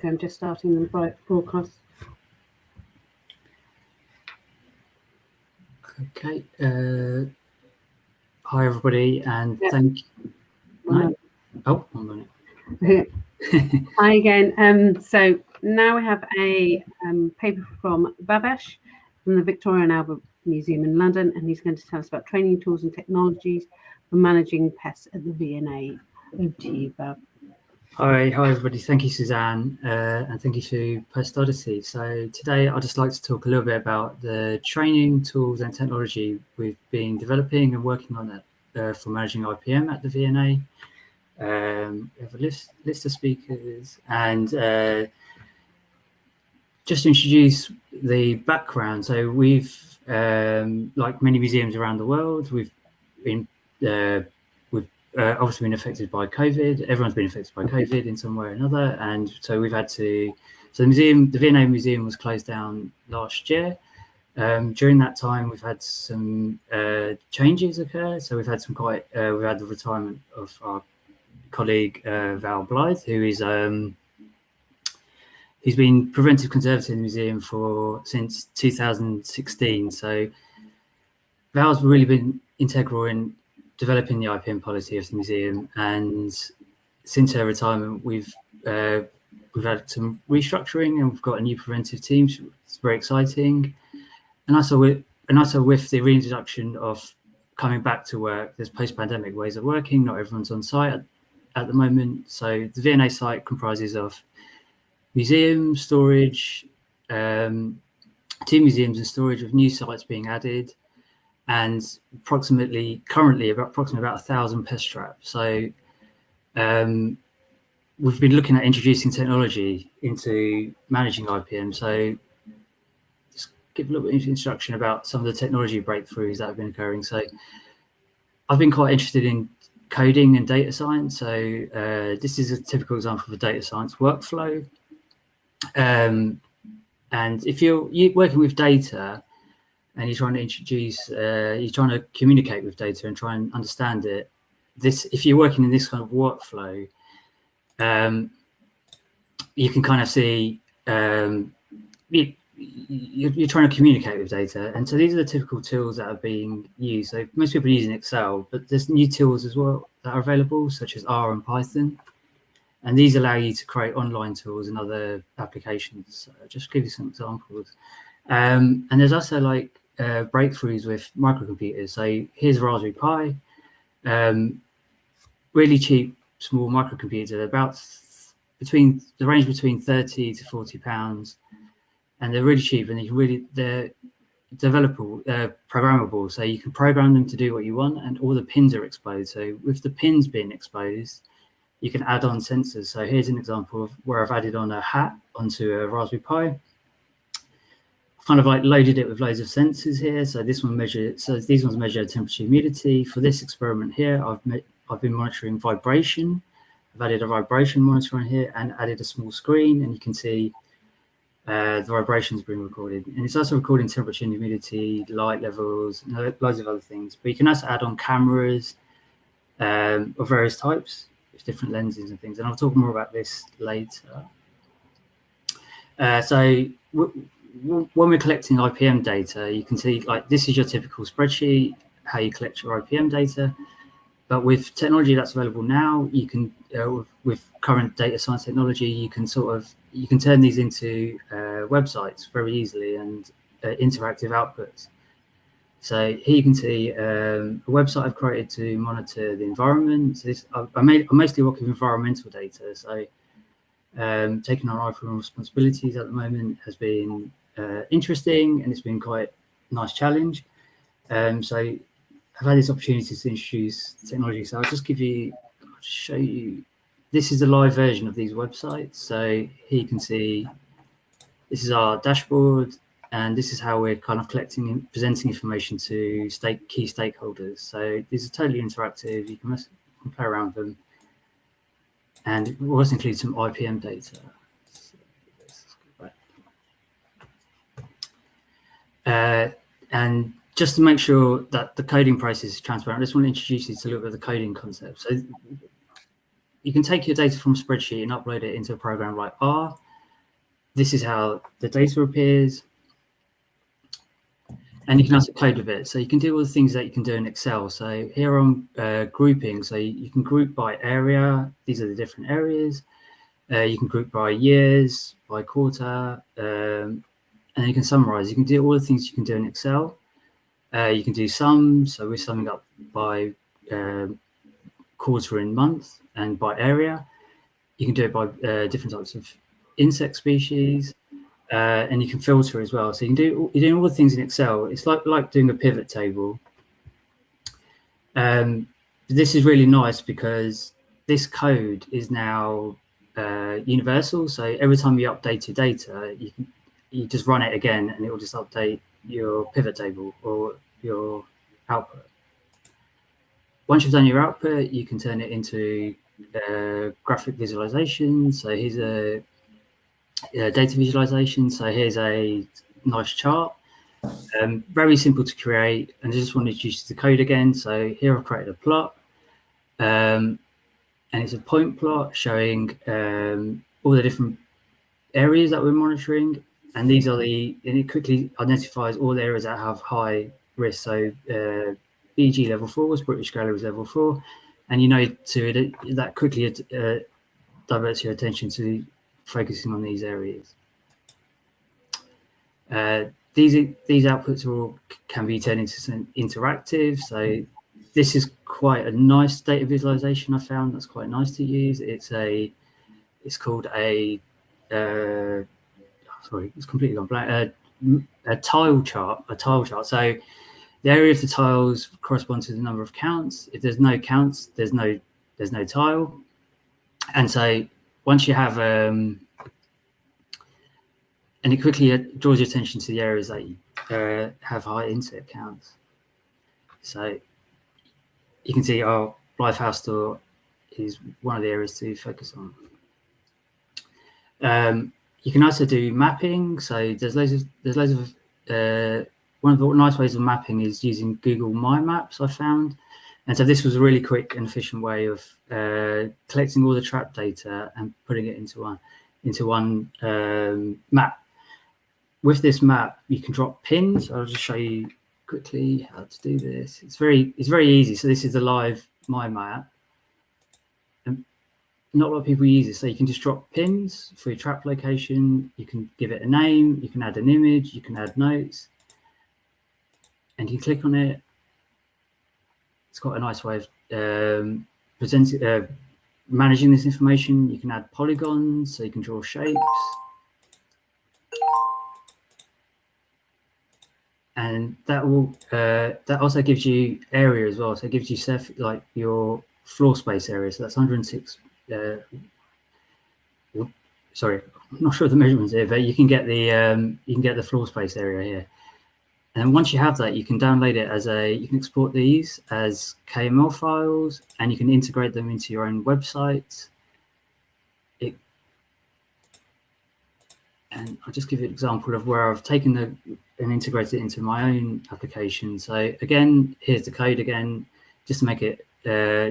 Okay, I'm just starting the broadcast. Okay. Hi, everybody, and thank you. No? Oh, 1 minute. Hi again. So now we have a paper from Bhavesh from the Victoria and Albert Museum in London, and he's going to tell us about training tools and technologies for managing pests at the V&A. Over to you, Bhav. Hi, everybody. Thank you, Suzanne, and thank you to Pest Odyssey. So today I'd just like to talk a little bit about the training tools and technology we've been developing and working on for managing IPM at the V&A. We have a list of speakers, and just to introduce the background. So we've, like many museums around the world, we've been obviously been affected by COVID. Everyone's been affected by COVID in some way or another, and so we've had to. So the V&A Museum was closed down last year. During that time, we've had some changes occur. So we've had we've had the retirement of our colleague Val Blyth, who is he's been preventive conservator in the museum since 2016. So Val's really been integral in developing the IPM policy of the museum, and since her retirement, we've had some restructuring, and we've got a new preventive team. It's very exciting, and also with the reintroduction of coming back to work, there's post-pandemic ways of working. Not everyone's on site at the moment, so the V&A site comprises of museum storage, 2 museums and storage, with new sites being added, and currently about 1,000 pest traps. So we've been looking at introducing technology into managing IPM. So just give a little bit of introduction about some of the technology breakthroughs that have been occurring. So I've been quite interested in coding and data science. So this is a typical example of a data science workflow. And if you're working with data, and you're trying to communicate with data and try and understand it, if you're working in this kind of workflow, you can kind of see you're trying to communicate with data. And so these are the typical tools that are being used. So most people are using Excel, but there's new tools as well that are available, such as R and Python. And these allow you to create online tools and other applications. So I'll just give you some examples. And there's also breakthroughs with microcomputers. So here's Raspberry Pi, really cheap small microcomputer, about the range between 30 to 40 pounds, and they're really cheap, and they're developable, programmable. So you can program them to do what you want, and all the pins are exposed. So with the pins being exposed, you can add on sensors. So here's an example of where I've added on a hat onto a Raspberry Pi. Kind of loaded it with loads of sensors here. So these ones measure temperature, humidity. For this experiment here, I've been monitoring vibration. I've added a vibration monitor on here and added a small screen, and you can see the vibrations being recorded. And it's also recording temperature and humidity, light levels, and loads of other things. But you can also add on cameras of various types with different lenses and things. And I'll talk more about this later. When we're collecting IPM data, you can see this is your typical spreadsheet, how you collect your IPM data. But with technology that's available now, you can, with current data science technology, you can turn these into websites very easily and interactive outputs. So here you can see a website I've created to monitor the environment. So I mostly work with environmental data. So taking on IPM responsibilities at the moment has been interesting, and it's been quite a nice challenge. So I've had this opportunity to introduce technology. So I'll just show you. This is a live version of these websites. So here you can see this is our dashboard, and this is how we're kind of collecting and presenting information to key stakeholders. So these are totally interactive. You can play around with them. And it also includes some IPM data. And just to make sure that the coding process is transparent, I just want to introduce you to a little bit of the coding concept. So you can take your data from a spreadsheet and upload it into a program like R. this is how the data appears. And you can also code with it. So you can do all the things that you can do in Excel. So here I'm grouping. So you can group by area. These are the different areas. You can group by years, by quarter, and you can summarize. You can do all the things you can do in Excel. You can do sum. So we're summing up by quarter and month and by area. You can do it by different types of insect species. And you can filter as well. So you're doing all the things in Excel. It's like doing a pivot table. This is really nice because this code is now universal. So every time you update your data, you just run it again, and it will just update your pivot table or your output. Once you've done your output, you can turn it into graphic visualization. So here's a data visualization. So here's a nice chart, very simple to create, and I just wanted to use the code again. So here I've created a plot, and it's a point plot showing all the different areas that we're monitoring, and these are and it quickly identifies all the areas that have high risk. So BG level 4 was British Gallery level 4, and that quickly diverts your attention to focusing on these areas. These outputs can be turned into some interactive. So this is quite a nice data visualization I found that's quite nice to use. It's called a sorry, it's completely gone blank. A tile chart. So the area of the tiles correspond to the number of counts. If there's no counts, there's no tile. And so once you have, and it quickly draws your attention to the areas that have high insect counts. So you can see our Blyth house store is one of the areas to focus on. You can also do mapping. So there's loads of one of the nice ways of mapping is using Google My Maps, I found. And so this was a really quick and efficient way of collecting all the trap data and putting it into one map. With this map, you can drop pins. I'll just show you quickly how to do this. It's very easy. So this is the live My Map. And not a lot of people use it. So you can just drop pins for your trap location. You can give it a name. You can add an image. You can add notes. And you click on it. It's got a nice way of managing this information. You can add polygons, so you can draw shapes. And that also gives you area as well. So it gives you like your floor space area. So that's 106. Sorry, I'm not sure of the measurements here, but you can get the floor space area here. And once you have that, you can download it you can export these as KML files, and you can integrate them into your own website. And I'll just give you an example of where I've taken and integrated it into my own application. So again, here's the code again, just to make it,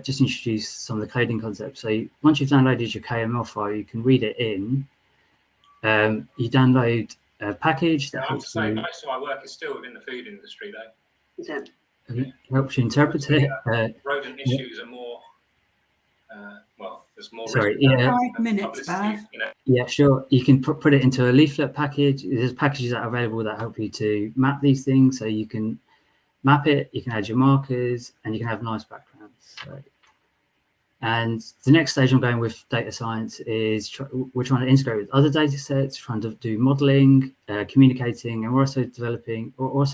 just introduce some of the coding concepts. So once you've downloaded your KML file, you can read it in. You download a package that helps you. Most of my work is still within the food industry, though. Yeah. Helps you interpret it. Rodent issues are more. Well, there's more. Sorry, risk 5 minutes, Bav. Yeah, sure. You can put it into a leaflet package. There's packages that are available that help you to map these things. So you can map it, you can add your markers, and you can have nice backgrounds. So, and the next stage I'm going with data science is we're trying to integrate with other data sets, trying to do modeling, communicating, and we're also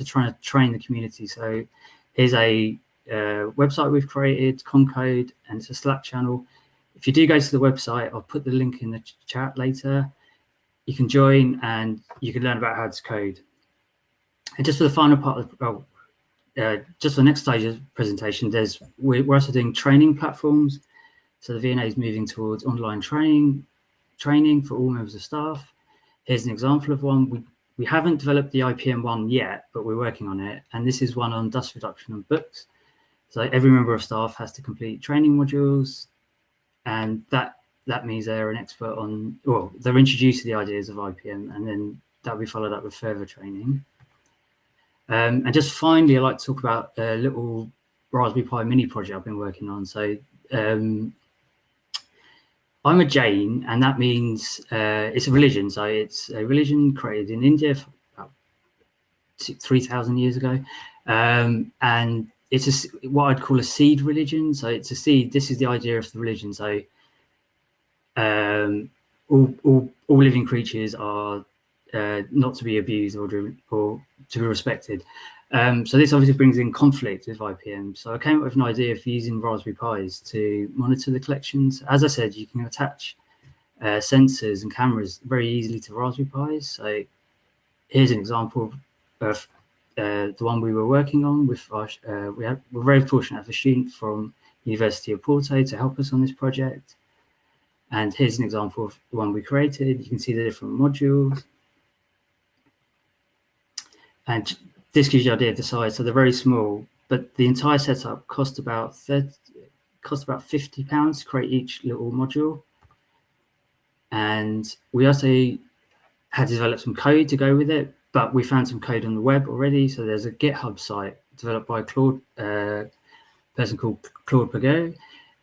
trying to train the community. So here's a website we've created, Concode, and it's a Slack channel. If you do go to the website, I'll put the link in the chat later. You can join and you can learn about how to code. And just for the final part of just for the next stage of the presentation, we're also doing training platforms. So the VNA is moving towards online training for all members of staff. Here's an example of one. We haven't developed the IPM one yet, but we're working on it. And this is one on dust reduction on books. So every member of staff has to complete training modules, and that that means they're an expert on, well, they're introduced to the ideas of IPM, and then that'll be followed up with further training. And just finally, I'd like to talk about a little Raspberry Pi mini project I've been working on. So I'm a Jain, and that means it's a religion. So it's a religion created in India about 3,000 years ago. And it's what I'd call a seed religion. So it's a seed. This is the idea of the religion. So all living creatures are not to be abused or to be respected. So this obviously brings in conflict with IPM. So I came up with an idea for using Raspberry Pis to monitor the collections. As I said, you can attach sensors and cameras very easily to Raspberry Pis. So here's an example of the one we were working on. With we're very fortunate to have a student from University of Porto to help us on this project. And here's an example of the one we created. You can see the different modules. And this gives you an idea of the size. So they're very small, but the entire setup cost about £50 to create each little module. And we also had to develop some code to go with it, but we found some code on the web already. So there's a GitHub site developed by a person called Claude Pagot.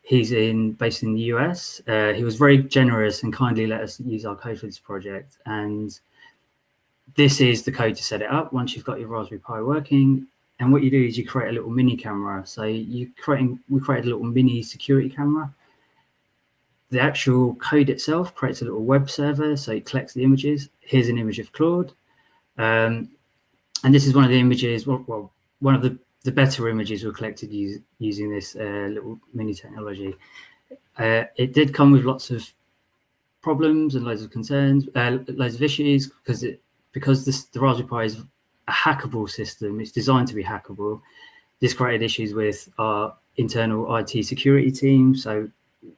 He's based in the US. He was very generous and kindly let us use our code for this project. And this is the code to set it up once you've got your Raspberry Pi working. And what you do is you create a little mini camera. So we created a little mini security camera. The actual code itself creates a little web server. So it collects the images. Here's an image of Claude. And this is one of the images, well, one of the better images were collected using this little mini technology. It did come with lots of problems and loads of concerns, loads of issues, because the Raspberry Pi is a hackable system. It's designed to be hackable. This created issues with our internal IT security team. So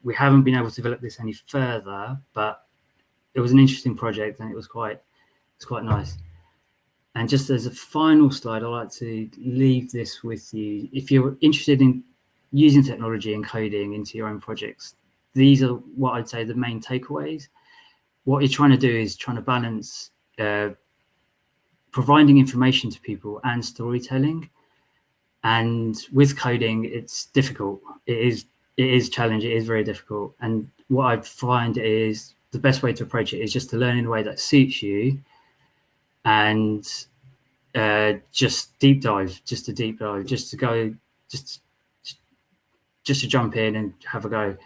we haven't been able to develop this any further, but it was an interesting project and it was quite nice. And just as a final slide, I'd like to leave this with you. If you're interested in using technology and coding into your own projects, these are what I'd say the main takeaways. What you're trying to do is trying to balance providing information to people and storytelling. And with coding, it's difficult. It is challenging. It is very difficult. And what I find is the best way to approach it is just to learn in a way that suits you, and just to jump in and have a go.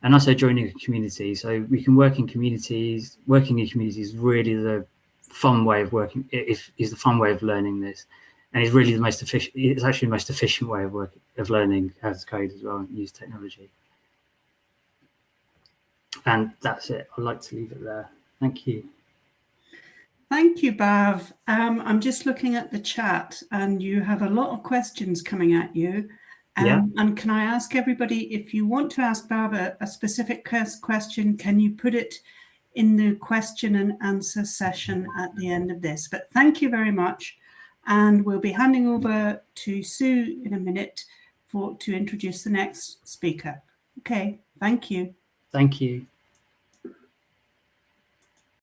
And also joining a community. So we can work in communities. Working in communities is really the fun way of working. Is the fun way of learning this, and it's really the most efficient. It's actually the most efficient way of learning how to code as well and use technology. And that's it. I'd like to leave it there. Thank you. Thank you, Bav. I'm just looking at the chat, and you have a lot of questions coming at you. And can I ask everybody, if you want to ask Bav a specific question, can you put it in the question and answer session at the end of this? But thank you very much. And we'll be handing over to Sue in a minute to introduce the next speaker. Okay, thank you. Thank you.